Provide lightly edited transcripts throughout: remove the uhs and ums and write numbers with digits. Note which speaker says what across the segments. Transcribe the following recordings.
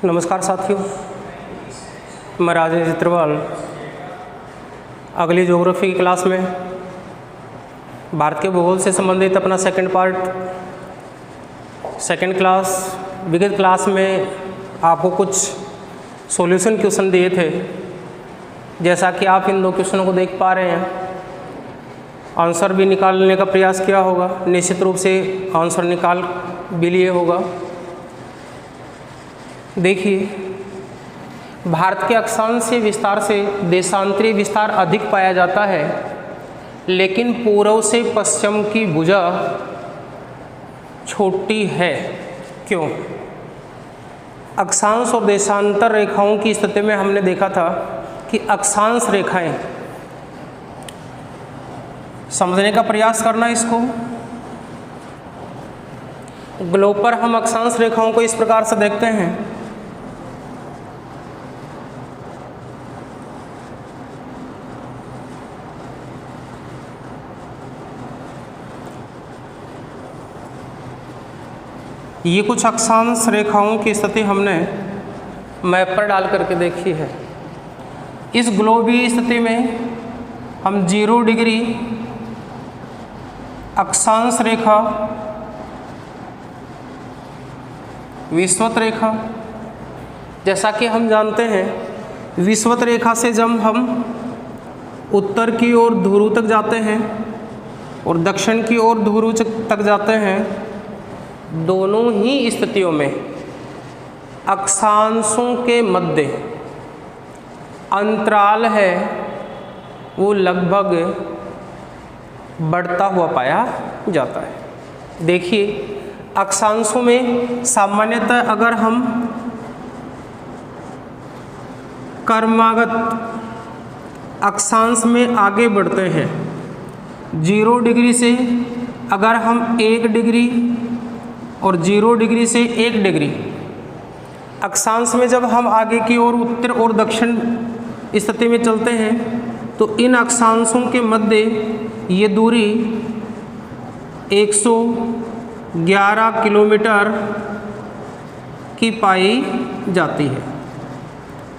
Speaker 1: नमस्कार साथियों, मैं राजेश चित्रवाल अगली ज्योग्राफी की क्लास में भारत के भूगोल से संबंधित अपना सेकंड क्लास विगत क्लास में आपको कुछ सॉल्यूशन क्वेश्चन दिए थे। जैसा कि आप इन दो क्वेश्चनों को देख पा रहे हैं, आंसर भी निकालने का प्रयास किया होगा, निश्चित रूप से आंसर निकाल भी लिए होगा। देखिए, भारत के अक्षांशीय विस्तार से देशांतरीय विस्तार अधिक पाया जाता है, लेकिन पूर्व से पश्चिम की भुजा छोटी है। क्यों? अक्षांश और देशांतर रेखाओं की स्थिति में हमने देखा था कि अक्षांश रेखाएं, समझने का प्रयास करना इसको। ग्लोब पर हम अक्षांश रेखाओं को इस प्रकार से देखते हैं। ये कुछ अक्षांश रेखाओं की स्थिति हमने मैप पर डाल करके देखी है। इस ग्लोबीय स्थिति में हम 0 डिग्री अक्षांश रेखा, विषुवत रेखा, जैसा कि हम जानते हैं विषुवत रेखा से जब हम उत्तर की ओर ध्रुव तक जाते हैं और दक्षिण की ओर ध्रुव तक जाते हैं, दोनों ही स्थितियों में अक्षांशों के मध्य अंतराल है वो लगभग बढ़ता हुआ पाया जाता है। देखिए, अक्षांशों में सामान्यतः अगर हम कर्मागत अक्षांश में आगे बढ़ते हैं, 0 डिग्री से अगर हम 1 डिग्री और 0 डिग्री से 1 डिग्री अक्षांश में जब हम आगे की ओर उत्तर और दक्षिण स्थिति में चलते हैं, तो इन अक्षांशों के मध्य ये दूरी 111 किलोमीटर की पाई जाती है।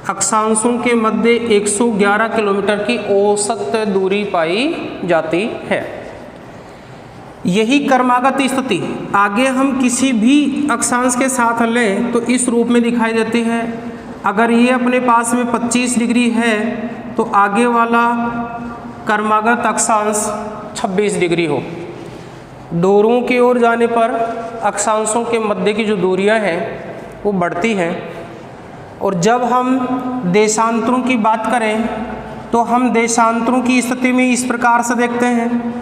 Speaker 1: अक्षांशों के मध्य 111 किलोमीटर की औसत दूरी पाई जाती है। यही कर्मागत स्थिति आगे हम किसी भी अक्षांश के साथ लें तो इस रूप में दिखाई देती है। अगर ये अपने पास में 25 डिग्री है तो आगे वाला कर्मागत अक्षांश 26 डिग्री हो। ध्रुवों की ओर जाने पर अक्षांशों के मध्य की जो दूरियां हैं वो बढ़ती हैं। और जब हम देशांतरों की बात करें तो हम देशांतरों की स्थिति में इस प्रकार से देखते हैं।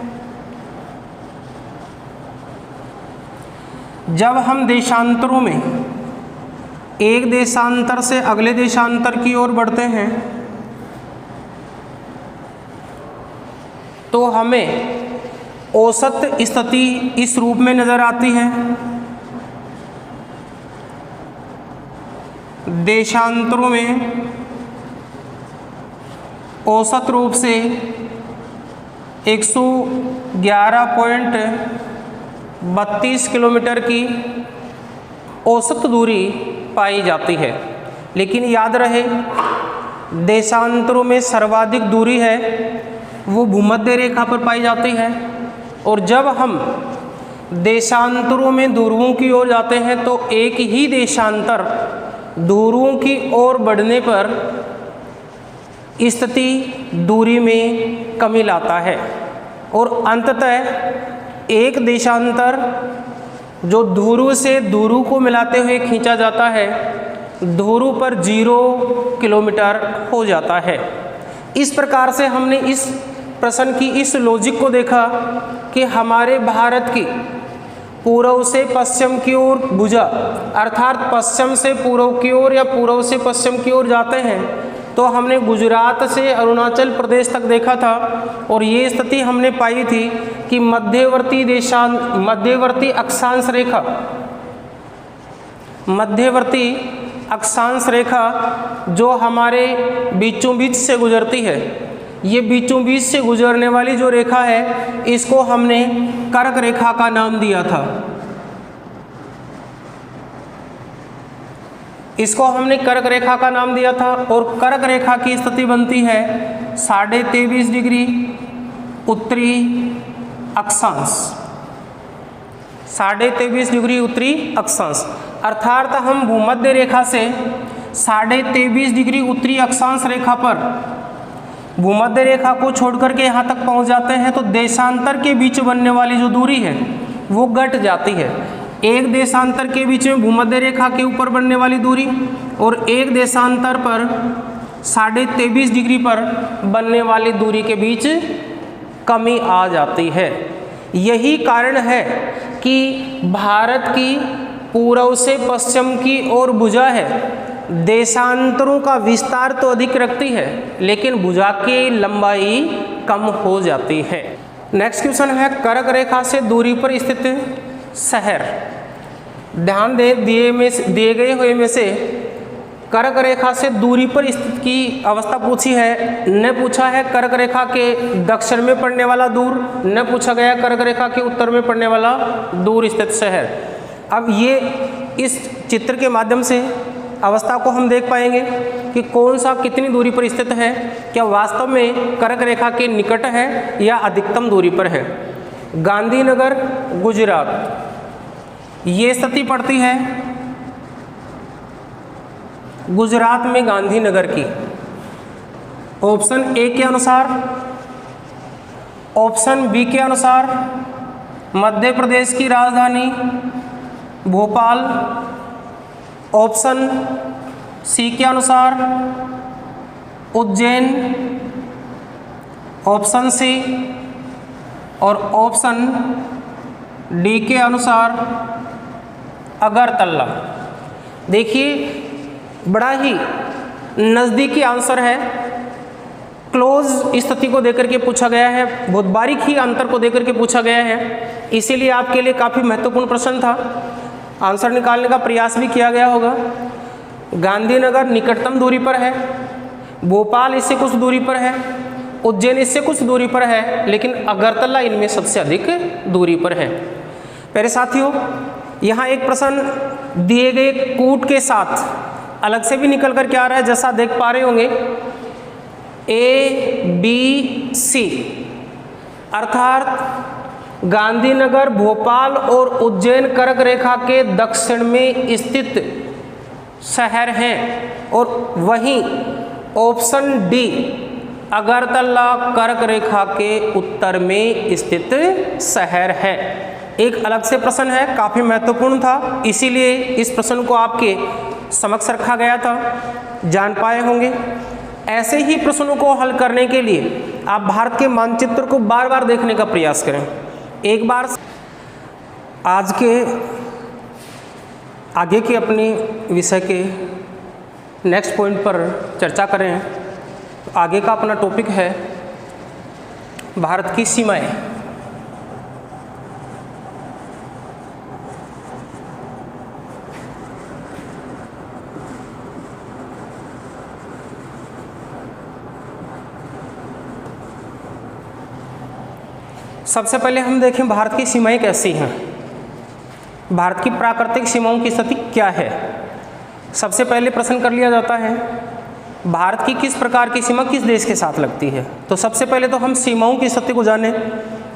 Speaker 1: जब हम देशांतरों में एक देशांतर से अगले देशांतर की ओर बढ़ते हैं तो हमें औसत स्थिति इस रूप में नजर आती है। देशांतरों में औसत रूप से 111.32 किलोमीटर की औसत दूरी पाई जाती है। लेकिन याद रहे, देशांतरों में सर्वाधिक दूरी है वो भूमध्य रेखा पर पाई जाती है। और जब हम देशांतरों में ध्रुवों की ओर जाते हैं तो एक ही देशांतर ध्रुवों की ओर बढ़ने पर स्थिति दूरी में कमी लाता है और अंततः एक देशांतर जो ध्रुव से ध्रुव को मिलाते हुए खींचा जाता है, ध्रुव पर 0 किलोमीटर हो जाता है। इस प्रकार से हमने इस प्रश्न की इस लॉजिक को देखा कि हमारे भारत की पूर्व से पश्चिम की ओर भुजा, अर्थात पश्चिम से पूर्व की ओर या पूर्व से पश्चिम की ओर जाते हैं तो हमने गुजरात से अरुणाचल प्रदेश तक देखा था। और ये स्थिति हमने पाई थी कि मध्यवर्ती अक्षांश रेखा जो हमारे बीचों बीच से गुजरती है, ये बीचों बीच से गुजरने वाली जो रेखा है इसको हमने कर्क रेखा का नाम दिया था। इसको हमने कर्क रेखा का नाम दिया था और कर्क रेखा की स्थिति बनती है 23.5 डिग्री उत्तरी अक्षांश, 23.5 डिग्री उत्तरी अक्षांश, अर्थात हम भूमध्य रेखा से 23.5 डिग्री उत्तरी अक्षांश रेखा पर भूमध्य रेखा को छोड़कर के यहाँ तक पहुँच जाते हैं तो देशांतर के बीच बनने वाली जो दूरी है वो घट जाती है। एक देशांतर के बीच में भूमध्य रेखा के ऊपर बनने वाली दूरी और एक देशांतर पर 23.5 डिग्री पर बनने वाली दूरी के बीच कमी आ जाती है। यही कारण है कि भारत की पूर्व से पश्चिम की ओर भुजा है, देशांतरों का विस्तार तो अधिक रखती है लेकिन भुजा की लंबाई कम हो जाती है। नेक्स्ट क्वेश्चन है कर्क रेखा से दूरी पर स्थित शहर। ध्यान दे दिए गए हुए में से कर्क रेखा से दूरी पर स्थित की अवस्था पूछी है, न पूछा है कर्क रेखा के दक्षिण में पड़ने वाला दूर, न पूछा गया कर्क रेखा के उत्तर में पड़ने वाला दूर स्थित शहर। अब ये इस चित्र के माध्यम से अवस्था को हम देख पाएंगे कि कौन सा कितनी दूरी पर स्थित है, क्या वास्तव में कर्क रेखा के निकट है या अधिकतम दूरी पर है। गांधीनगर गुजरात ये स्थिति पड़ती है गुजरात में गांधीनगर की। ऑप्शन ए के अनुसार, ऑप्शन बी के अनुसार मध्य प्रदेश की राजधानी भोपाल, ऑप्शन सी के अनुसार उज्जैन, ऑप्शन सी और ऑप्शन डी के अनुसार अगरतला। देखिए बड़ा ही नज़दीकी आंसर है, क्लोज स्थिति को देकर के पूछा गया है, बहुत बारीक ही अंतर को देकर के पूछा गया है, इसीलिए आपके लिए काफ़ी महत्वपूर्ण प्रश्न था। आंसर निकालने का प्रयास भी किया गया होगा। गांधीनगर निकटतम दूरी पर है, भोपाल इससे कुछ दूरी पर है, उज्जैन इससे कुछ दूरी पर है, लेकिन अगरतला इनमें सबसे अधिक दूरी पर है। प्यारे साथियों, यहाँ एक प्रश्न दिए गए कूट के साथ अलग से भी निकल कर क्या आ रहा है, जैसा देख पा रहे होंगे ABC, अर्थात गांधीनगर, भोपाल और उज्जैन कर्क रेखा के दक्षिण में स्थित शहर हैं और वहीं ऑप्शन डी अगरतला कर्क रेखा के उत्तर में स्थित शहर है। एक अलग से प्रश्न है, काफ़ी महत्वपूर्ण था, इसीलिए इस प्रश्न को आपके समक्ष रखा गया था, जान पाए होंगे। ऐसे ही प्रश्नों को हल करने के लिए आप भारत के मानचित्र को बार बार देखने का प्रयास करें। एक बार आज के आगे के अपने विषय के नेक्स्ट पॉइंट पर चर्चा करें। तो आगे का अपना टॉपिक है भारत की सीमाएं। सबसे पहले हम देखें भारत की सीमाएं कैसी हैं, भारत की प्राकृतिक सीमाओं की स्थिति क्या है। सबसे पहले प्रश्न कर लिया जाता है भारत की किस प्रकार की सीमा किस देश के साथ लगती है। तो सबसे पहले तो हम सीमाओं की स्थिति को जानें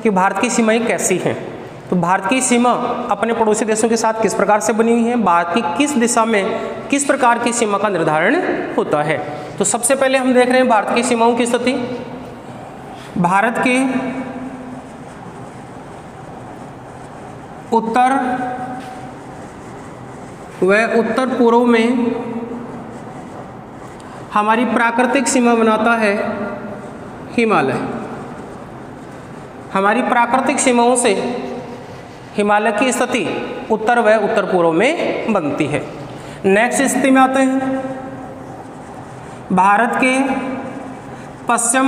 Speaker 1: कि भारत की सीमाएं कैसी हैं। तो भारत की सीमा अपने पड़ोसी देशों के साथ किस प्रकार से बनी हुई है, भारत की किस दिशा में किस प्रकार की सीमा का निर्धारण होता है। तो सबसे पहले हम देख रहे हैं भारत की सीमाओं की स्थिति। भारत के उत्तर व उत्तर पूर्व में हमारी प्राकृतिक सीमा बनाता है हिमालय। हमारी प्राकृतिक सीमाओं से हिमालय की स्थिति उत्तर व उत्तर पूर्व में बनती है। नेक्स्ट स्थिति में आते हैं भारत के पश्चिम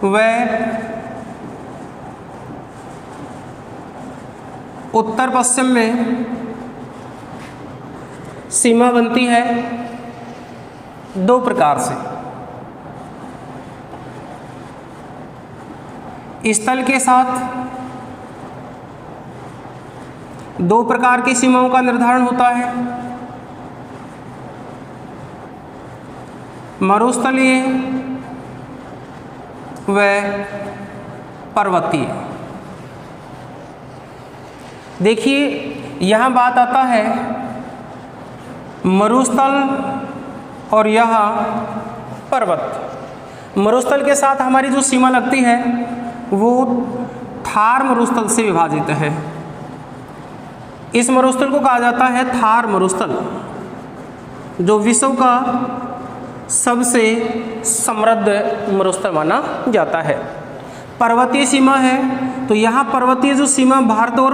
Speaker 1: व उत्तर पश्चिम में सीमा बनती है दो प्रकार से, स्थल के साथ दो प्रकार की सीमाओं का निर्धारण होता है, मरुस्थलीय व पर्वतीय। देखिए यहाँ बात आता है मरुस्थल और यहाँ पर्वत। मरुस्थल के साथ हमारी जो सीमा लगती है वो थार मरुस्थल से विभाजित है। इस मरुस्थल को कहा जाता है थार मरुस्थल, जो विश्व का सबसे समृद्ध मरुस्थल माना जाता है। पर्वतीय सीमा है तो यहाँ पर्वतीय जो सीमा भारत और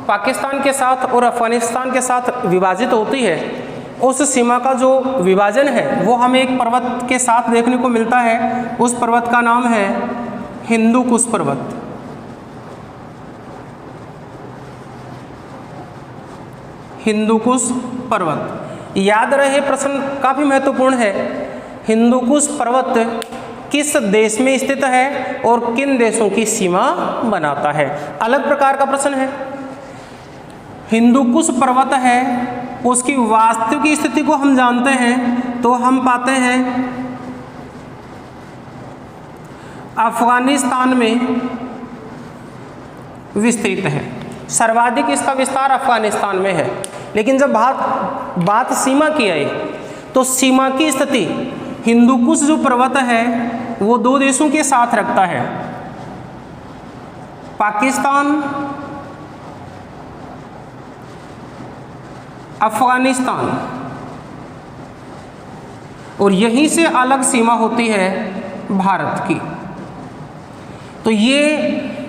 Speaker 1: पाकिस्तान के साथ और अफगानिस्तान के साथ विभाजित होती है, उस सीमा का जो विभाजन है वो हमें एक पर्वत के साथ देखने को मिलता है। उस पर्वत का नाम है हिंदू कुश पर्वत। हिंदू कुश पर्वत। याद रहे, प्रश्न काफी महत्वपूर्ण है। हिंदू कुश पर्वत किस देश में स्थित है और किन देशों की सीमा बनाता है? अलग प्रकार का प्रश्न है। हिंदू कुश पर्वत है, उसकी वास्तविक स्थिति को हम जानते हैं तो हम पाते हैं अफगानिस्तान में विस्तृत है। सर्वाधिक इसका विस्तार अफगानिस्तान में है। लेकिन जब बात सीमा की आई तो सीमा की स्थिति हिंदू कुश जो पर्वत है वो दो देशों के साथ रखता है, पाकिस्तान, अफगानिस्तान, और यहीं से अलग सीमा होती है भारत की। तो ये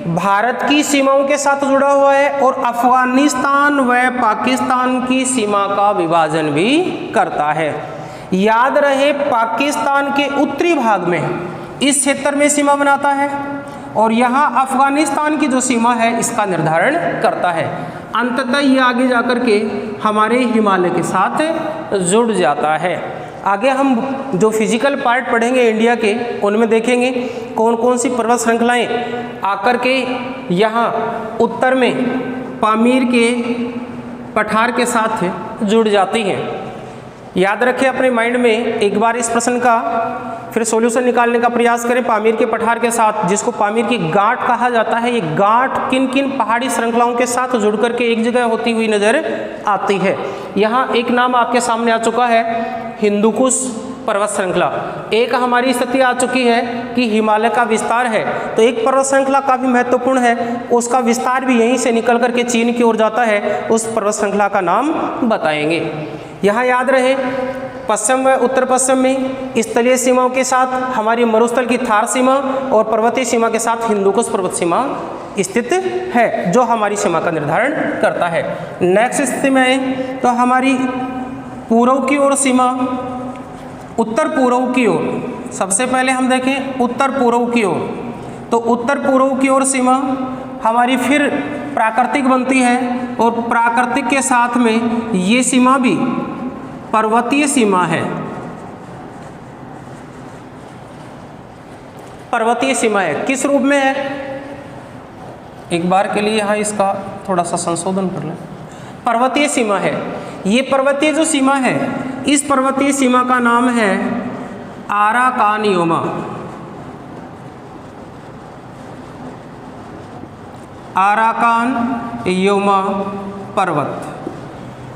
Speaker 1: भारत की सीमाओं के साथ जुड़ा हुआ है और अफगानिस्तान व पाकिस्तान की सीमा का विभाजन भी करता है। याद रहे, पाकिस्तान के उत्तरी भाग में इस क्षेत्र में सीमा बनाता है और यहाँ अफगानिस्तान की जो सीमा है इसका निर्धारण करता है। अंततः ये आगे जाकर के हमारे हिमालय के साथ जुड़ जाता है। आगे हम जो फिजिकल पार्ट पढ़ेंगे इंडिया के, उनमें देखेंगे कौन कौन सी पर्वत श्रृंखलाएं आकर के यहाँ उत्तर में पामीर के पठार के साथ जुड़ जाती हैं। याद रखें अपने माइंड में, एक बार इस प्रश्न का फिर सॉल्यूशन निकालने का प्रयास करें। पामीर के पठार के साथ, जिसको पामीर की गांठ कहा जाता है, ये गांठ किन किन पहाड़ी श्रृंखलाओं के साथ जुड़ करके एक जगह होती हुई नजर आती है। यहाँ एक नाम आपके सामने आ चुका है, हिंदू कुश पर्वत श्रृंखला। एक हमारी स्थिति आ चुकी है कि हिमालय का विस्तार है, तो एक पर्वत श्रृंखला काफी महत्वपूर्ण है, उसका विस्तार भी यहीं से निकल करके चीन की ओर जाता है। उस पर्वत श्रृंखला का नाम बताएंगे। यहाँ याद रहे, पश्चिम व उत्तर पश्चिम में स्थलीय सीमाओं के साथ हमारी मरुस्थल की थार सीमा और पर्वतीय सीमा के साथ हिंदू कुश पर्वत सीमा स्थित है, जो हमारी सीमा का निर्धारण करता है। नेक्स्ट स्थिति में आए तो हमारी पूर्व की ओर सीमा, उत्तर पूर्व की ओर। सबसे पहले हम देखें उत्तर पूर्व की ओर, तो उत्तर पूर्व की ओर सीमा हमारी फिर प्राकृतिक बनती है और प्राकृतिक के साथ में ये सीमा भी पर्वतीय सीमा है। पर्वतीय सीमा है, किस रूप में है? एक बार के लिए यहाँ इसका थोड़ा सा संशोधन कर लें। पर्वतीय सीमा है। ये पर्वतीय जो सीमा है, इस पर्वतीय सीमा का नाम है आराकान योमा। आराकान योमा पर्वत।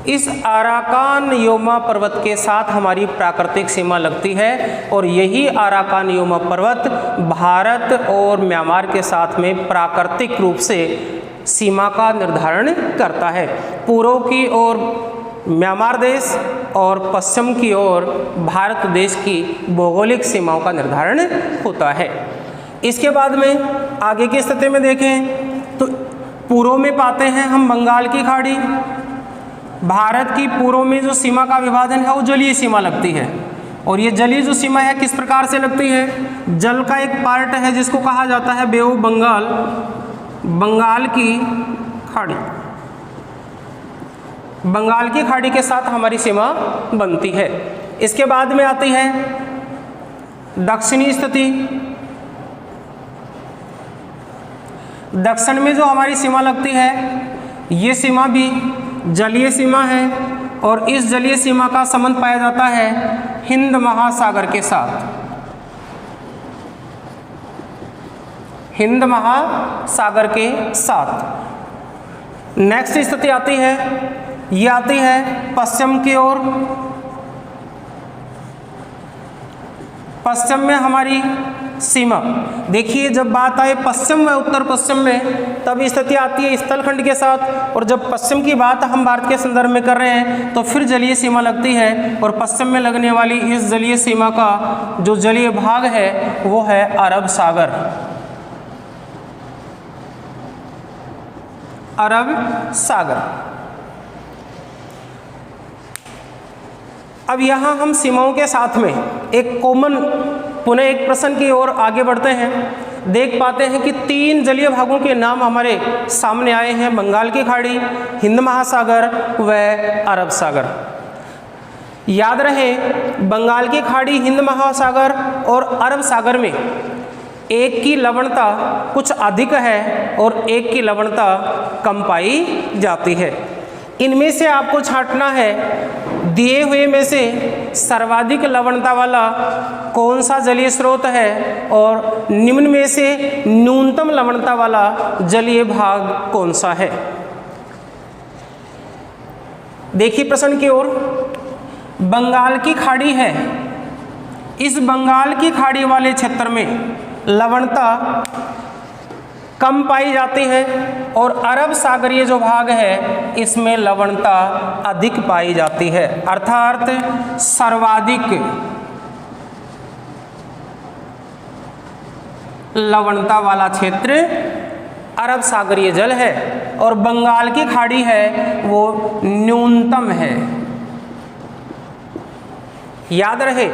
Speaker 1: इस आराकान योमा पर्वत के साथ हमारी प्राकृतिक सीमा लगती है और यही आराकान योमा पर्वत भारत और म्यांमार के साथ में प्राकृतिक रूप से सीमा का निर्धारण करता है। पूर्व की ओर म्यांमार देश और पश्चिम की ओर भारत देश की भौगोलिक सीमाओं का निर्धारण होता है। इसके बाद में आगे की स्थिति में देखें तो पूर्व में पाते हैं हम बंगाल की खाड़ी। भारत की पूर्व में जो सीमा का विभाजन है वो जलीय सीमा लगती है, और ये जलीय जो सीमा है किस प्रकार से लगती है? जल का एक पार्ट है जिसको कहा जाता है बे ऑफ बंगाल, बंगाल की खाड़ी। बंगाल की खाड़ी के साथ हमारी सीमा बनती है। इसके बाद में आती है दक्षिणी स्थिति। दक्षिण में जो हमारी सीमा लगती है ये सीमा भी जलीय सीमा है और इस जलीय सीमा का संबंध पाया जाता है हिंद महासागर के साथ। हिंद महासागर के साथ। नेक्स्ट स्थिति आती है, ये आती है पश्चिम की ओर। पश्चिम में हमारी सीमा, देखिए जब बात आए पश्चिम व उत्तर पश्चिम में तब स्थिति आती है स्थलखंड के साथ, और जब पश्चिम की बात हम भारत के संदर्भ में कर रहे हैं तो फिर जलीय सीमा लगती है। और पश्चिम में लगने वाली इस जलीय सीमा का जो जलीय भाग है वो है अरब सागर। अरब सागर। अब यहाँ हम सीमाओं के साथ में एक कॉमन पुनः एक प्रश्न की ओर आगे बढ़ते हैं। देख पाते हैं कि 3 जलीय भागों के नाम हमारे सामने आए हैं, बंगाल की खाड़ी, हिंद महासागर व अरब सागर। याद रहे बंगाल की खाड़ी, हिंद महासागर और अरब सागर में एक की लवणता कुछ अधिक है और एक की लवणता कम पाई जाती है। इनमें से आपको छांटना है दिए हुए में से सर्वाधिक लवणता वाला कौन सा जलीय स्रोत है और निम्न में से न्यूनतम लवणता वाला जलीय भाग कौन सा है। देखिए प्रश्न की ओर, बंगाल की खाड़ी है, इस बंगाल की खाड़ी वाले क्षेत्र में लवणता कम पाई जाती है और अरब सागरीय जो भाग है इसमें लवणता अधिक पाई जाती है। अर्थात सर्वाधिक लवणता वाला क्षेत्र अरब सागरीय जल है और बंगाल की खाड़ी है वो न्यूनतम है। याद रहे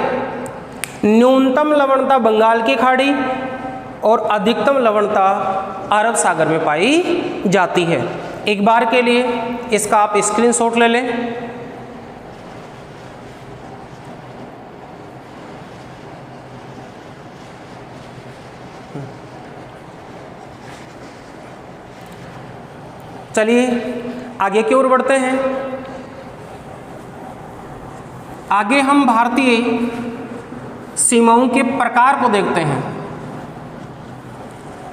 Speaker 1: न्यूनतम लवणता बंगाल की खाड़ी और अधिकतम लवणता अरब सागर में पाई जाती है। एक बार के लिए इसका आप स्क्रीनशॉट ले लें। चलिए आगे की ओर बढ़ते हैं। आगे हम भारतीय सीमाओं के प्रकार को देखते हैं।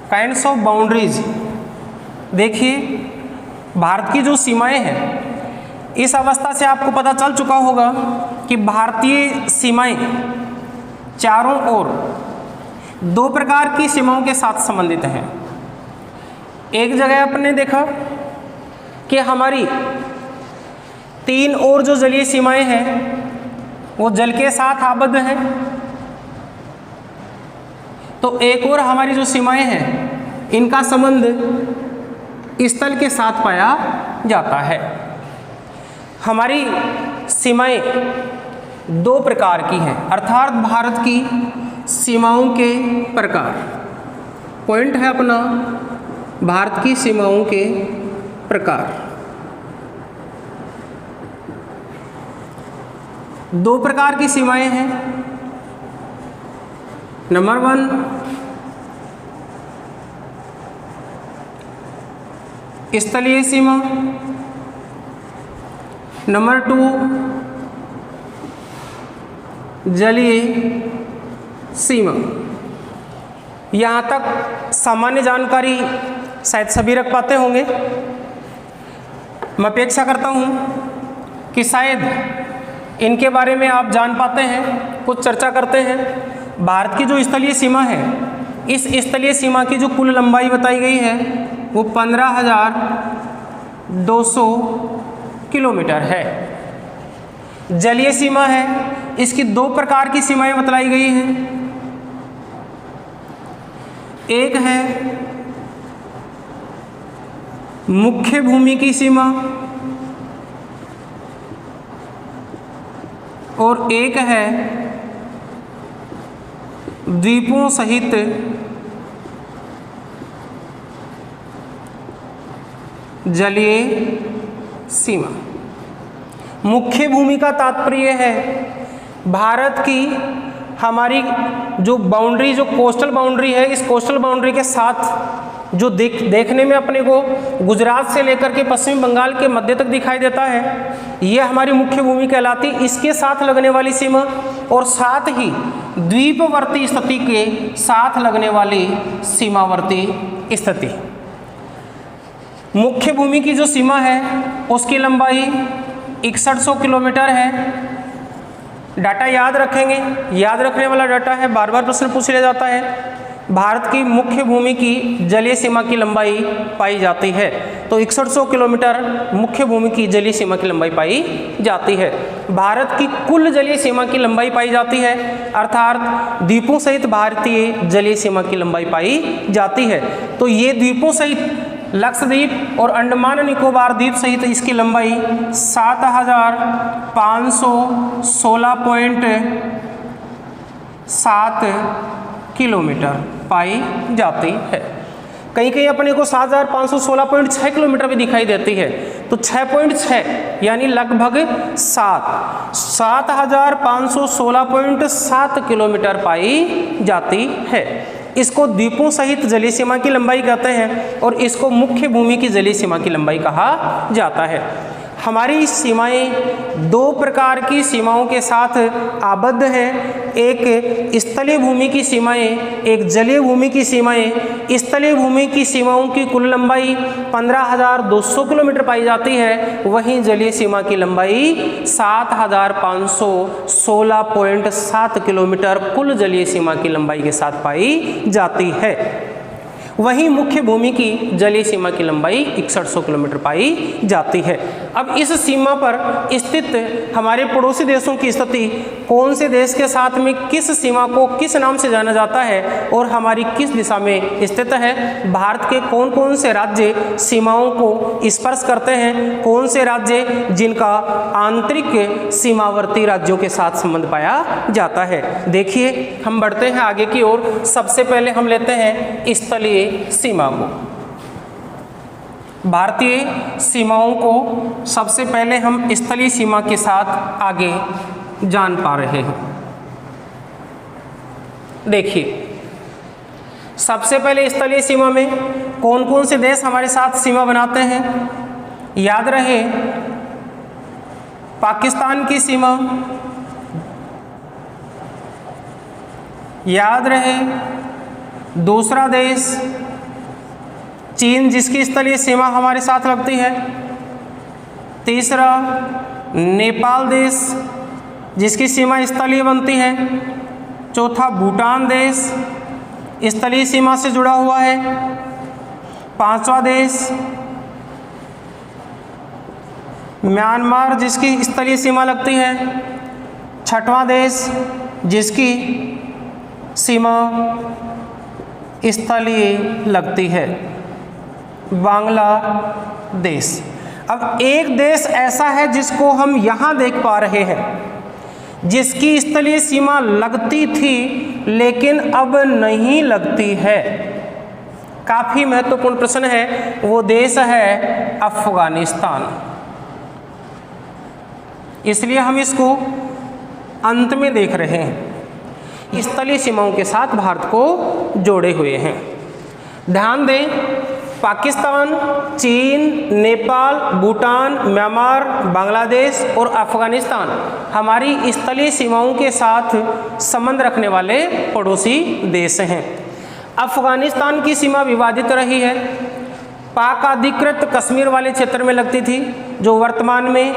Speaker 1: Kinds of boundaries. देखिए भारत की जो सीमाएं हैं, इस अवस्था से आपको पता चल चुका होगा कि भारतीय सीमाएं चारों ओर 2 प्रकार की सीमाओं के साथ संबंधित हैं। एक जगह आपने देखा कि हमारी 3 और जो जलीय सीमाएं हैं वो जल के साथ आबद्ध हैं, तो एक और हमारी जो सीमाएं हैं इनका संबंध स्थल के साथ पाया जाता है। हमारी सीमाएं 2 प्रकार की हैं, अर्थात भारत की सीमाओं के प्रकार। पॉइंट है अपना भारत की सीमाओं के प्रकार। 2 प्रकार की सीमाएं हैं। नंबर 1 स्थलीय सीमा, नंबर 2 जलीय सीमा। यहाँ तक सामान्य जानकारी शायद सभी रख पाते होंगे। मैं अपेक्षा करता हूँ कि शायद इनके बारे में आप जान पाते हैं, कुछ चर्चा करते हैं। भारत की जो स्थलीय सीमा है, इस स्थलीय सीमा की जो कुल लंबाई बताई गई है वो 15,200 किलोमीटर है। जलीय सीमा है, इसकी 2 प्रकार की सीमाएं बतलाई गई हैं। एक है मुख्य भूमि की सीमा और एक है द्वीपों सहित जलीय सीमा। मुख्य भूमि का तात्पर्य है भारत की हमारी जो बाउंड्री, जो कोस्टल बाउंड्री है, इस कोस्टल बाउंड्री के साथ जो देखने में अपने को गुजरात से लेकर के पश्चिमी बंगाल के मध्य तक दिखाई देता है, ये हमारी मुख्य भूमि कहलाती। इसके साथ लगने वाली सीमा और साथ ही द्वीपवर्ती स्थिति के साथ लगने वाली सीमावर्ती स्थिति। मुख्य भूमि की जो सीमा है उसकी लंबाई 6100 किलोमीटर है। डाटा याद रखेंगे, याद रखने वाला डाटा है, बार बार प्रश्न पूछ लिया जाता है। भारत की मुख्य भूमि की जलीय सीमा की लंबाई पाई जाती है, तो 6100 किलोमीटर मुख्य भूमि की जलीय सीमा की लंबाई पाई जाती है। भारत की कुल जलीय सीमा की लंबाई पाई जाती है, अर्थात द्वीपों सहित भारतीय जलीय सीमा की लंबाई पाई जाती है। तो ये द्वीपों सहित लक्षद्वीप और अंडमान निकोबार द्वीप सहित इसकी लंबाई 7516.7 किलोमीटर पाई जाती है। कहीं कहीं अपने को 7516.6 किलोमीटर भी दिखाई देती है, तो 6.6 यानी लगभग 7516.7 किलोमीटर पाई जाती है। इसको द्वीपों सहित जलीय सीमा की लंबाई कहते हैं और इसको मुख्य भूमि की जलीय सीमा की लंबाई कहा जाता है। हमारी सीमाएं दो प्रकार की सीमाओं के साथ आबद्ध हैं, एक स्थलीय भूमि की सीमाएं, एक जलीय भूमि की सीमाएं। स्थलीय भूमि की सीमाओं की कुल लंबाई 15,200 किलोमीटर पाई जाती है, वहीं जलीय सीमा की लंबाई 7,516.7 किलोमीटर कुल जलीय सीमा की लंबाई के साथ पाई जाती है। वहीं मुख्य भूमि की जलीय सीमा की लंबाई 6100 किलोमीटर पाई जाती है। अब इस सीमा पर स्थित हमारे पड़ोसी देशों की स्थिति, कौन से देश के साथ में किस सीमा को किस नाम से जाना जाता है और हमारी किस दिशा में स्थित है, भारत के कौन कौन से राज्य सीमाओं को स्पर्श करते हैं, कौन से राज्य जिनका आंतरिक सीमावर्ती राज्यों के साथ संबंध पाया जाता है। देखिए हम बढ़ते हैं आगे की ओर। सबसे पहले हम लेते हैं स्थलीय सीमा को। भारतीय सीमाओं को सबसे पहले हम स्थलीय सीमा के साथ आगे जान पा रहे हैं। देखिए सबसे पहले स्थलीय सीमा में कौन कौन से देश हमारे साथ सीमा बनाते हैं। याद रहे पाकिस्तान की सीमा, याद रहे दूसरा देश चीन जिसकी स्थलीय सीमा हमारे साथ लगती है, तीसरा नेपाल देश जिसकी सीमा स्थलीय बनती है, चौथा भूटान देश स्थलीय सीमा से जुड़ा हुआ है, पांचवा देश म्यांमार जिसकी स्थलीय सीमा लगती है, छठवां देश जिसकी सीमा स्थलीय लगती है, बांग्लादेश। अब एक देश ऐसा है जिसको हम यहाँ देख पा रहे हैं, जिसकी स्थलीय सीमा लगती थी लेकिन अब नहीं लगती है। काफ़ी महत्वपूर्ण प्रश्न है, वो देश है अफगानिस्तान। इसलिए हम इसको अंत में देख रहे हैं। स्थलीय सीमाओं के साथ भारत को जोड़े हुए हैं। ध्यान दें पाकिस्तान, चीन, नेपाल, भूटान, म्यांमार, बांग्लादेश और अफगानिस्तान हमारी स्थलीय सीमाओं के साथ संबंध रखने वाले पड़ोसी देश हैं। अफगानिस्तान की सीमा विवादित रही है। पाक अधिकृत कश्मीर वाले क्षेत्र में लगती थी, जो वर्तमान में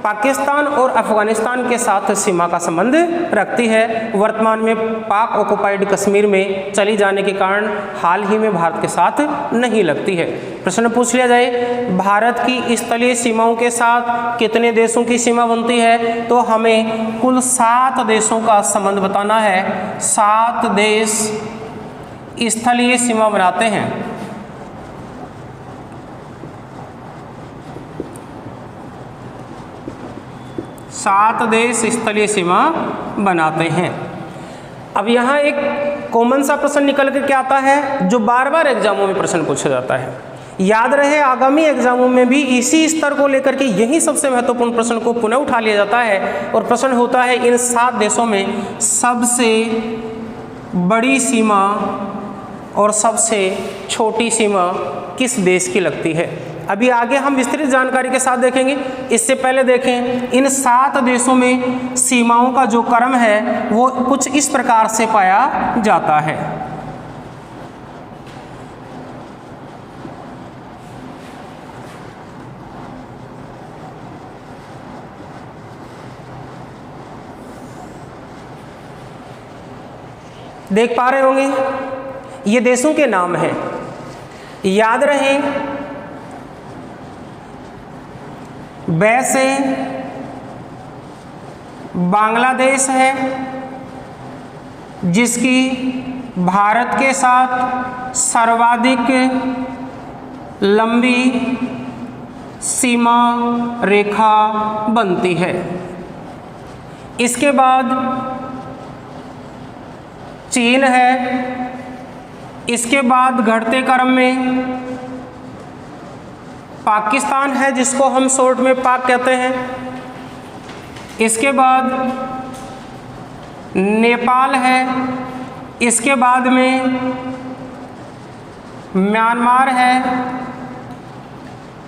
Speaker 1: पाकिस्तान और अफगानिस्तान के साथ सीमा का संबंध रखती है। वर्तमान में पाक ऑक्युपाइड कश्मीर में चली जाने के कारण हाल ही में भारत के साथ नहीं लगती है। प्रश्न पूछ लिया जाए भारत की स्थलीय सीमाओं के साथ कितने देशों की सीमा बनती है, तो हमें कुल 7 देशों का संबंध बताना है। 7 देश स्थलीय सीमा बनाते हैं। सात देश स्थलीय सीमा बनाते हैं। अब यहाँ एक कॉमन सा प्रश्न निकल कर के आता है, जो बार बार एग्जामों में प्रश्न पूछा जाता है। याद रहे आगामी एग्जामों में भी इसी स्तर को लेकर के यही सबसे महत्वपूर्ण प्रश्न को पुनः उठा लिया जाता है और प्रश्न होता है इन 7 देशों में सबसे बड़ी सीमा और सबसे छोटी सीमा किस देश की लगती है। अभी आगे हम विस्तृत जानकारी के साथ देखेंगे। इससे पहले देखें, इन 7 देशों में सीमाओं का जो क्रम है वो कुछ इस प्रकार से पाया जाता है। देख पा रहे होंगे, ये देशों के नाम हैं, याद रहे। वैसे बांग्लादेश है जिसकी भारत के साथ सर्वाधिक लंबी सीमा रेखा बनती है। इसके बाद चीन है, इसके बाद घटते क्रम में पाकिस्तान है जिसको हम शॉर्ट में पाक कहते हैं। इसके बाद नेपाल है, इसके बाद में म्यांमार है,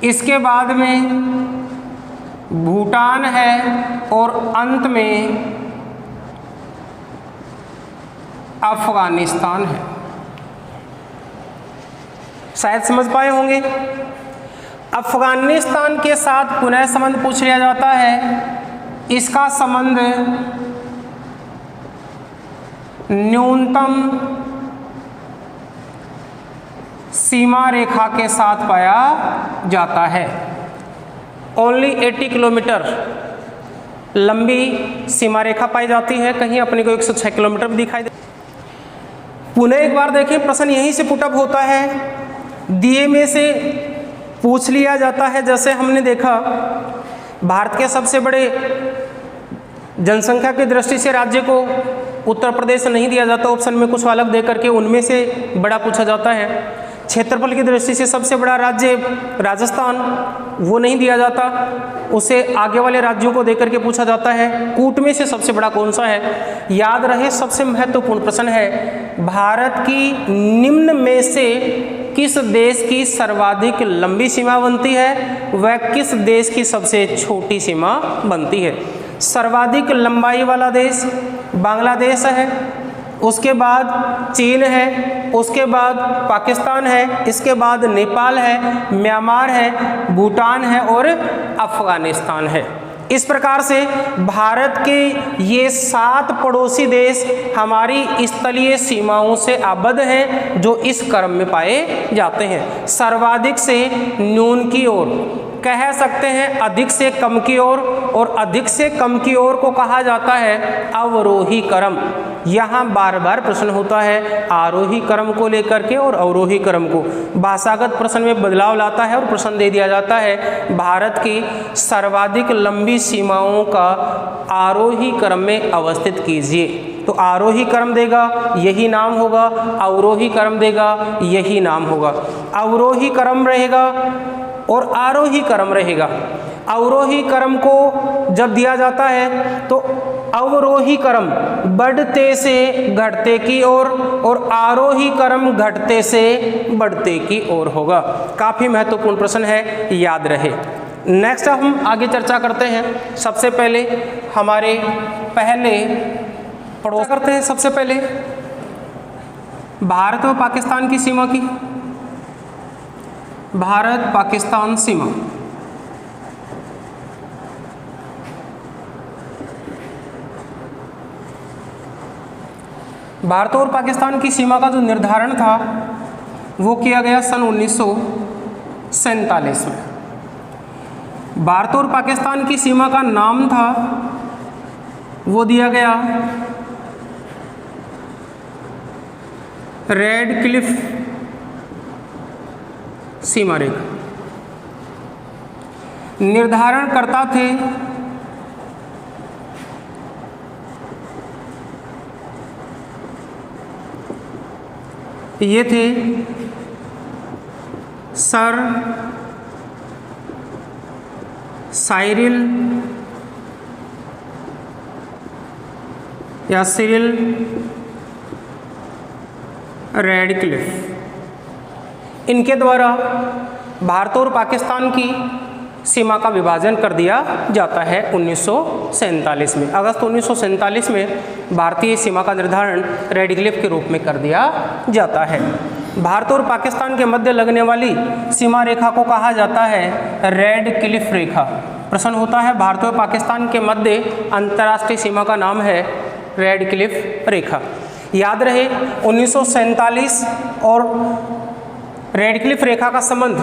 Speaker 1: इसके बाद में भूटान है और अंत में अफगानिस्तान है। शायद समझ पाए होंगे। अफगानिस्तान के साथ पुनः संबंध पूछ लिया जाता है। इसका संबंध न्यूनतम सीमा रेखा के साथ पाया जाता है। ओनली 80 किलोमीटर लंबी सीमा रेखा पाई जाती है, कहीं अपने को 106 किलोमीटर भी दिखाई दे। पुनः एक बार देखें, प्रश्न यहीं से पुटअप होता है, दिए में से पूछ लिया जाता है। जैसे हमने देखा, भारत के सबसे बड़े जनसंख्या की दृष्टि से राज्य को उत्तर प्रदेश नहीं दिया जाता, ऑप्शन में कुछ अलग दे करके उनमें से बड़ा पूछा जाता है। क्षेत्रफल की दृष्टि से सबसे बड़ा राज्य राजस्थान, वो नहीं दिया जाता, उसे आगे वाले राज्यों को देकर के पूछा जाता है। कूट में से सबसे बड़ा कौन सा है? याद रहे, सबसे महत्वपूर्ण प्रश्न है, भारत की निम्न में से किस देश की सर्वाधिक लंबी सीमा बनती है, वह किस देश की सबसे छोटी सीमा बनती है। सर्वाधिक लंबाई वाला देश बांग्लादेश है, उसके बाद चीन है, उसके बाद पाकिस्तान है, इसके बाद नेपाल है, म्यांमार है, भूटान है और अफगानिस्तान है। इस प्रकार से भारत के ये 7 पड़ोसी देश हमारी स्थलीय सीमाओं से आबद्ध हैं, जो इस क्रम में पाए जाते हैं। सर्वाधिक से न्यून की ओर, कह सकते हैं अधिक से कम की ओर, और अधिक से कम की ओर को कहा जाता है अवरोही क्रम। यहाँ बार बार प्रश्न होता है आरोही क्रम को लेकर के और अवरोही क्रम को, भाषागत प्रश्न में बदलाव लाता है और प्रश्न दे दिया जाता है भारत की सर्वाधिक लंबी सीमाओं का आरोही क्रम में अवस्थित कीजिए। तो आरोही क्रम देगा यही नाम होगा, अवरोही क्रम देगा यही नाम होगा। अवरोही क्रम रहेगा और आरोही क्रम रहेगा। अवरोही क्रम को जब दिया जाता है तो अवरोही क्रम बढ़ते से घटते की ओर और आरोही क्रम घटते से बढ़ते की ओर होगा। काफ़ी महत्वपूर्ण प्रश्न है, याद रहे। नेक्स्ट हम आगे चर्चा करते हैं। सबसे पहले हमारे पहले पड़ोस करते हैं। सबसे पहले भारत और पाकिस्तान की सीमा की, भारत पाकिस्तान सीमा। भारत और पाकिस्तान की सीमा का जो निर्धारण था वो किया गया सन 1947 में। भारत और पाकिस्तान की सीमा का नाम था वो दिया गया रेड क्लिफ सीमा रेखा। निर्धारण करता थे ये थे सर साइरिल या सिरिल रेडक्लिफ। इनके द्वारा भारत और पाकिस्तान की सीमा का विभाजन कर दिया जाता है 1947 में। अगस्त 1947 में भारतीय सीमा का निर्धारण रेडक्लिफ के रूप में कर दिया जाता है। भारत और पाकिस्तान के मध्य लगने वाली सीमा रेखा को कहा जाता है रेडक्लिफ रेखा। प्रश्न होता है भारत और पाकिस्तान के मध्य अंतर्राष्ट्रीय सीमा का नाम है रेडक्लिफ रेखा। याद रहे 1947 और रेडक्लिफ रेखा का संबंध।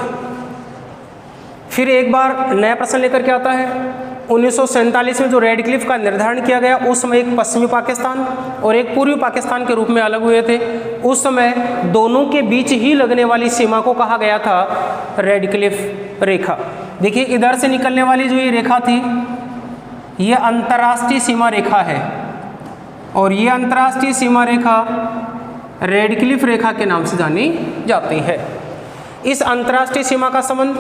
Speaker 1: फिर एक बार नया प्रश्न लेकर के आता है 1947 में जो रेडक्लिफ का निर्धारण किया गया, उस समय एक पश्चिमी पाकिस्तान और एक पूर्वी पाकिस्तान के रूप में अलग हुए थे। उस समय दोनों के बीच ही लगने वाली सीमा को कहा गया था रेडक्लिफ रेखा। देखिए इधर से निकलने वाली जो ये रेखा थी, ये अंतर्राष्ट्रीय सीमा रेखा है और ये अंतर्राष्ट्रीय सीमा रेखा रेडक्लिफ रेखा के नाम से जानी जाती है। इस अंतर्राष्ट्रीय सीमा का संबंध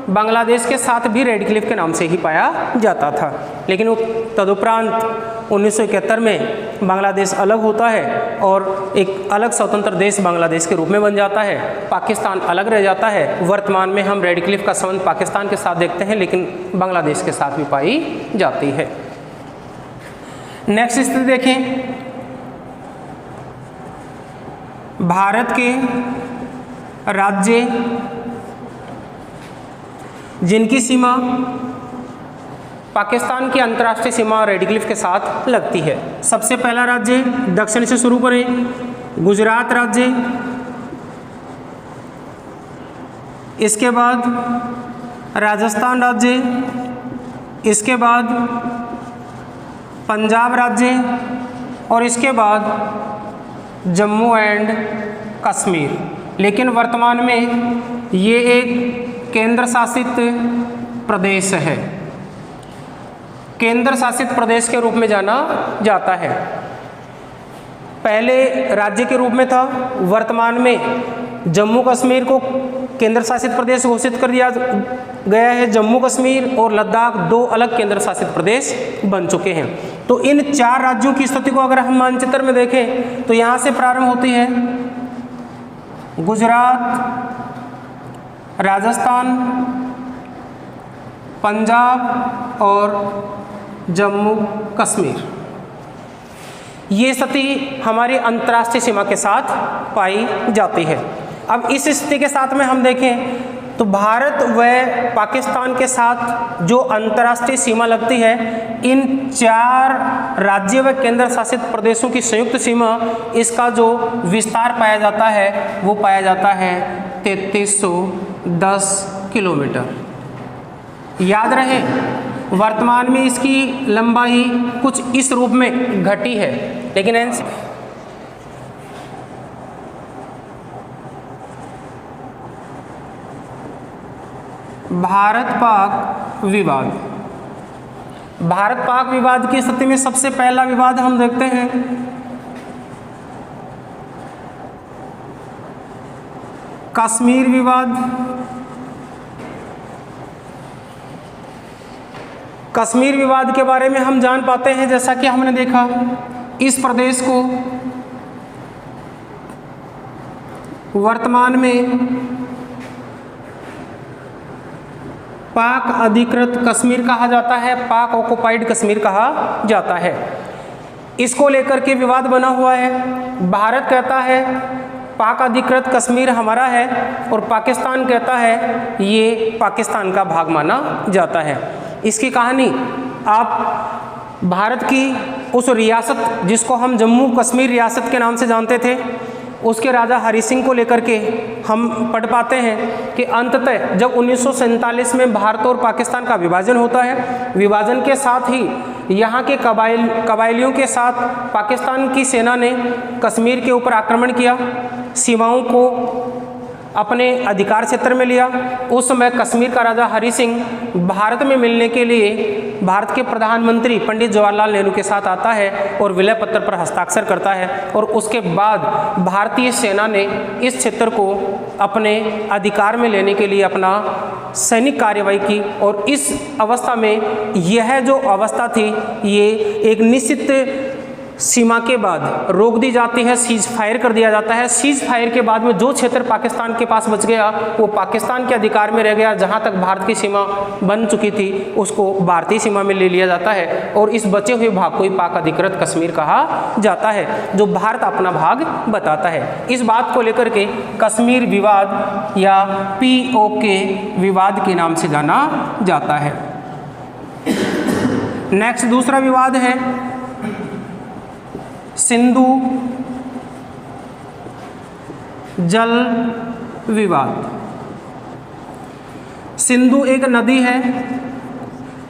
Speaker 1: बांग्लादेश के साथ भी रेडक्लिफ के नाम से ही पाया जाता था, लेकिन तदुपरांत 1971 में बांग्लादेश अलग होता है और एक अलग स्वतंत्र देश बांग्लादेश के रूप में बन जाता है। पाकिस्तान अलग रह जाता है। वर्तमान में हम रेडक्लिफ का संबंध पाकिस्तान के साथ देखते हैं, लेकिन बांग्लादेश के साथ भी पाई जाती है। नेक्स्ट स्थिति देखें, भारत के राज्य जिनकी सीमा पाकिस्तान की अंतर्राष्ट्रीय सीमा रेडक्लिफ के साथ लगती है। सबसे पहला राज्य दक्षिण से शुरू करें, गुजरात राज्य, इसके बाद राजस्थान राज्य, इसके बाद पंजाब राज्य और इसके बाद जम्मू एंड कश्मीर। लेकिन वर्तमान में ये एक केंद्र शासित प्रदेश है, केंद्र शासित प्रदेश के रूप में जाना जाता है। पहले राज्य के रूप में था, वर्तमान में जम्मू कश्मीर को केंद्र शासित प्रदेश घोषित कर दिया गया है। जम्मू कश्मीर और लद्दाख दो अलग केंद्र शासित प्रदेश बन चुके हैं। तो इन चार राज्यों की स्थिति को अगर हम मानचित्र में देखें तो यहाँ से प्रारंभ होती है गुजरात, राजस्थान, पंजाब और जम्मू कश्मीर। ये स्थिति हमारी अंतर्राष्ट्रीय सीमा के साथ पाई जाती है। अब इस स्थिति के साथ में हम देखें तो भारत व पाकिस्तान के साथ जो अंतर्राष्ट्रीय सीमा लगती है, इन चार राज्य व केंद्र शासित प्रदेशों की संयुक्त सीमा, इसका जो विस्तार पाया जाता है वो पाया जाता है 3310 किलोमीटर। याद रहे वर्तमान में इसकी लंबाई कुछ इस रूप में घटी है, लेकिन भारत पाक विवाद। भारत पाक विवाद की स्थिति में सबसे पहला विवाद हम देखते हैं कश्मीर विवाद। कश्मीर विवाद के बारे में हम जान पाते हैं, जैसा कि हमने देखा इस प्रदेश को वर्तमान में पाक अधिकृत कश्मीर कहा जाता है, पाक ऑक्युपाइड कश्मीर कहा जाता है। इसको लेकर के विवाद बना हुआ है। भारत कहता है पाक अधिकृत कश्मीर हमारा है और पाकिस्तान कहता है ये पाकिस्तान का भाग माना जाता है। इसकी कहानी आप भारत की उस रियासत जिसको हम जम्मू कश्मीर रियासत के नाम से जानते थे, उसके राजा हरि सिंह को लेकर के हम पढ़ पाते हैं कि अंततः जब 1947 में भारत और पाकिस्तान का विभाजन होता है, विभाजन के साथ ही यहाँ के कबायलियों के साथ पाकिस्तान की सेना ने कश्मीर के ऊपर आक्रमण किया, सीमाओं को अपने अधिकार क्षेत्र में लिया। उस समय कश्मीर का राजा हरि सिंह भारत में मिलने के लिए भारत के प्रधानमंत्री पंडित जवाहरलाल नेहरू के साथ आता है और विलय पत्र पर हस्ताक्षर करता है और उसके बाद भारतीय सेना ने इस क्षेत्र को अपने अधिकार में लेने के लिए अपना सैनिक कार्रवाई की। और इस अवस्था में यह जो अवस्था थी, ये एक निश्चित सीमा के बाद रोक दी जाती है, सीज फायर कर दिया जाता है। सीज फायर के बाद में जो क्षेत्र पाकिस्तान के पास बच गया वो पाकिस्तान के अधिकार में रह गया। जहां तक भारत की सीमा बन चुकी थी उसको भारतीय सीमा में ले लिया जाता है और इस बचे हुए भाग को ही पाक अधिकृत कश्मीर कहा जाता है, जो भारत अपना भाग बताता है। इस बात को लेकर के कश्मीर विवाद या POK विवाद के नाम से जाना जाता है। नेक्स्ट दूसरा विवाद है सिंधु जल विवाद। सिंधु एक नदी है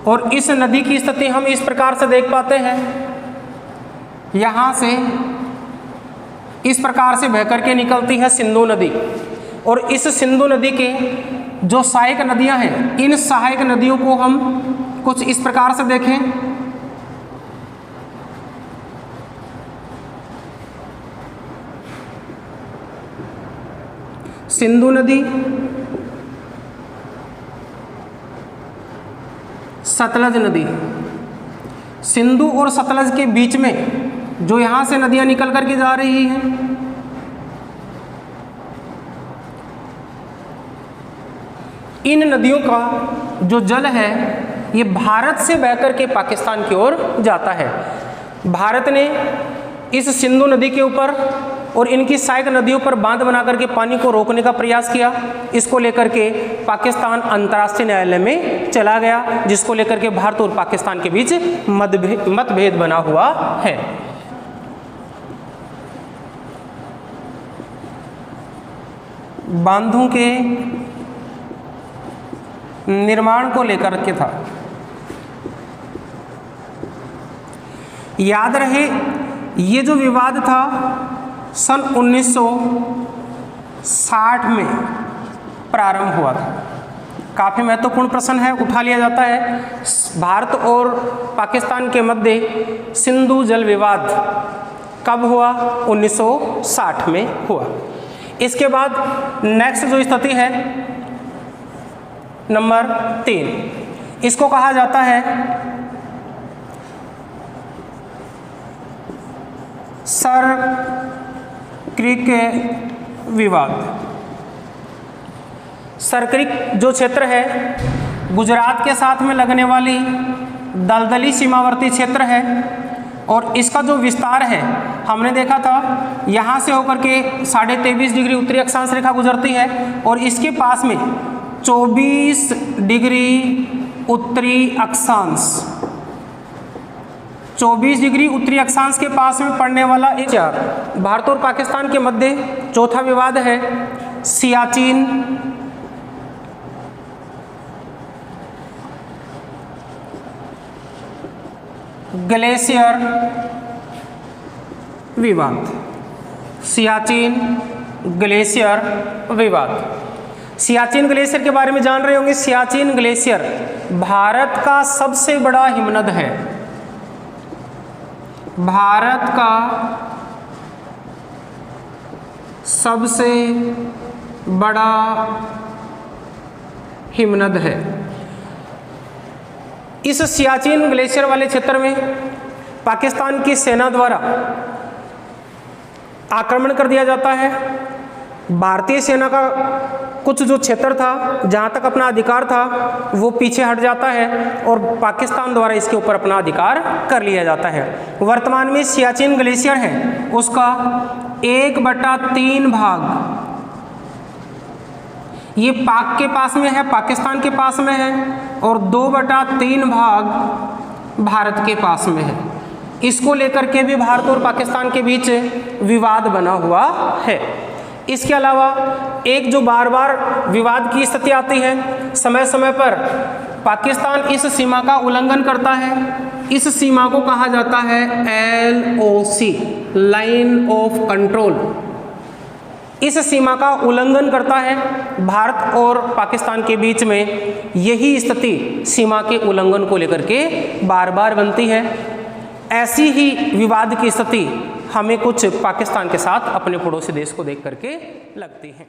Speaker 1: और इस नदी की स्थिति हम इस प्रकार से देख पाते हैं, यहाँ से इस प्रकार से बहकर के निकलती है सिंधु नदी और इस सिंधु नदी के जो सहायक नदियाँ हैं, इन सहायक नदियों को हम कुछ इस प्रकार से देखें। सिंधु नदी, सतलज नदी। सिंधु और सतलज के बीच में जो यहाँ से नदियाँ निकल करके जा रही हैं, इन नदियों का जो जल है ये भारत से बहकर के पाकिस्तान की ओर जाता है। भारत ने इस सिंधु नदी के ऊपर और इनकी सहायक नदियों पर बांध बना करके पानी को रोकने का प्रयास किया। इसको लेकर के पाकिस्तान अंतर्राष्ट्रीय न्यायालय में चला गया, जिसको लेकर के भारत और पाकिस्तान के बीच मतभेद बना हुआ है। बांधों के निर्माण को लेकर के था। याद रहे ये जो विवाद था सन 1960 में प्रारंभ हुआ था। काफ़ी महत्वपूर्ण प्रश्न है, उठा लिया जाता है। भारत और पाकिस्तान के मध्य सिंधु जल विवाद कब हुआ? 1960 में हुआ। इसके बाद नेक्स्ट जो स्थिति है नंबर 3, इसको कहा जाता है सर क्रिक विवाद। सर क्रिक जो क्षेत्र है गुजरात के साथ में लगने वाली दलदली सीमावर्ती क्षेत्र है और इसका जो विस्तार है हमने देखा था, यहाँ से होकर के 23.5 डिग्री उत्तरी अक्षांश रेखा गुजरती है और इसके पास में 24 डिग्री उत्तरी अक्षांश, 24 डिग्री उत्तरी अक्षांश के पास में पड़ने वाला एक भारत और पाकिस्तान के मध्य चौथा विवाद है सियाचिन ग्लेशियर विवाद। सियाचिन ग्लेशियर विवाद। सियाचिन ग्लेशियर के बारे में जान रहे होंगे। सियाचिन ग्लेशियर भारत का सबसे बड़ा हिमनद है। भारत का सबसे बड़ा हिमनद है। इस सियाचिन ग्लेशियर वाले क्षेत्र में पाकिस्तान की सेना द्वारा आक्रमण कर दिया जाता है। भारतीय सेना का कुछ जो क्षेत्र था, जहाँ तक अपना अधिकार था, वो पीछे हट जाता है और पाकिस्तान द्वारा इसके ऊपर अपना अधिकार कर लिया जाता है। वर्तमान में सियाचिन ग्लेशियर है उसका 1/3 भाग ये पाक के पास में है, पाकिस्तान के पास में है और 2/3 भाग भारत के पास में है। इसको लेकर के भी भारत और पाकिस्तान के बीच विवाद बना हुआ है। इसके अलावा एक जो बार बार विवाद की स्थिति आती है, समय समय पर पाकिस्तान इस सीमा का उल्लंघन करता है। इस सीमा को कहा जाता है LOC, लाइन ऑफ कंट्रोल। इस सीमा का उल्लंघन करता है। भारत और पाकिस्तान के बीच में यही स्थिति सीमा के उल्लंघन को लेकर के बार बार बनती है। ऐसी ही विवाद की स्थिति हमें कुछ पाकिस्तान के साथ अपने पड़ोसी देश को देख करके लगती है।